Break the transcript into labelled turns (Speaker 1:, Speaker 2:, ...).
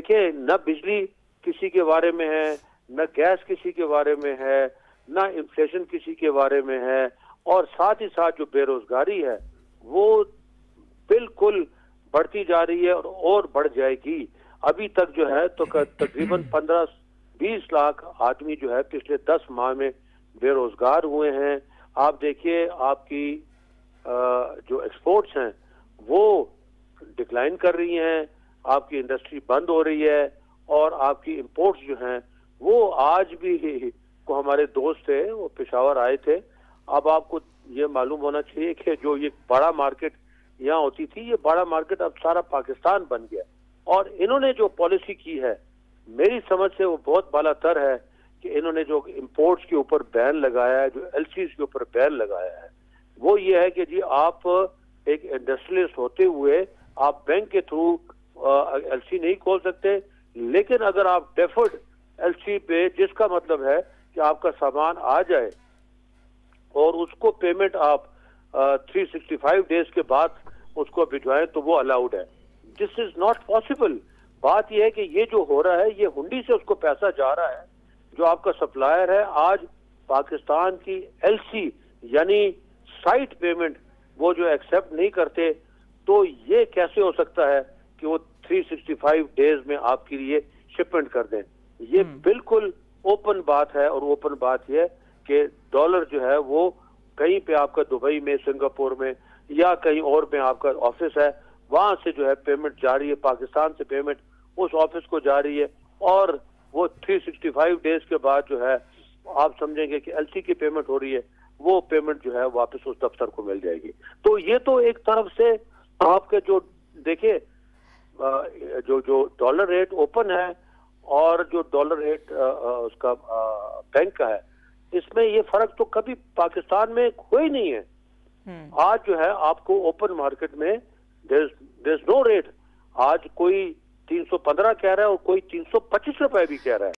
Speaker 1: देखिए, न बिजली किसी के बारे में है, न गैस किसी के बारे में है, न इन्फ्लेशन किसी के बारे में है, और साथ ही साथ जो बेरोजगारी है वो बिल्कुल बढ़ती जा रही है और बढ़ जाएगी। अभी तक जो है तो तकरीबन 15-20 लाख आदमी जो है पिछले 10 माह में बेरोजगार हुए हैं। आप देखिए, आपकी जो एक्सपोर्ट्स हैं वो डिक्लाइन कर रही हैं, आपकी इंडस्ट्री बंद हो रही है, और आपकी इंपोर्ट्स जो हैं वो आज भी को हमारे दोस्त थे, वो पेशावर आए थे। अब आपको ये मालूम होना चाहिए कि जो ये बड़ा मार्केट यहाँ होती थी, ये बड़ा मार्केट अब सारा पाकिस्तान बन गया। और इन्होंने जो पॉलिसी की है मेरी समझ से वो बहुत बालातर है कि इन्होंने जो इंपोर्ट्स के ऊपर बैन लगाया है, जो एलसीज के ऊपर बैन लगाया है, वो ये है कि जी आप एक इंडस्ट्रियलिस्ट होते हुए आप बैंक के थ्रू एलसी नहीं खोल सकते, लेकिन अगर आप डेफर्ड एलसी पे, जिसका मतलब है कि आपका सामान आ जाए और उसको पेमेंट आप 365 डेज के बाद उसको भिजवाएं, तो वो अलाउड है। This is not possible. बात यह है कि ये जो हो रहा है ये हुंडी से उसको पैसा जा रहा है। जो आपका सप्लायर है आज पाकिस्तान की एलसी यानी साइट पेमेंट वो जो एक्सेप्ट नहीं करते, तो ये कैसे हो सकता है कि वो 365 डेज में आपके लिए शिपमेंट कर दें? ये बिल्कुल ओपन बात है। और ओपन बात यह कि डॉलर जो है वो कहीं पे आपका दुबई में, सिंगापुर में या कहीं और में आपका ऑफिस है, वहां से जो है पेमेंट जा रही है, पाकिस्तान से पेमेंट उस ऑफिस को जा रही है, और वो 365 डेज के बाद जो है आप समझेंगे कि एलसी की पेमेंट हो रही है, वो पेमेंट जो है वापस उस दफ्तर को मिल जाएगी। तो ये तो एक तरफ से आपके जो देखिए जो डॉलर रेट ओपन है और जो डॉलर रेट उसका बैंक का है, इसमें ये फर्क तो कभी पाकिस्तान में कोई नहीं है। आज जो है आपको ओपन मार्केट में देयर इज नो रेट। आज कोई 315 कह रहा है और कोई 325 रुपए भी कह रहा है।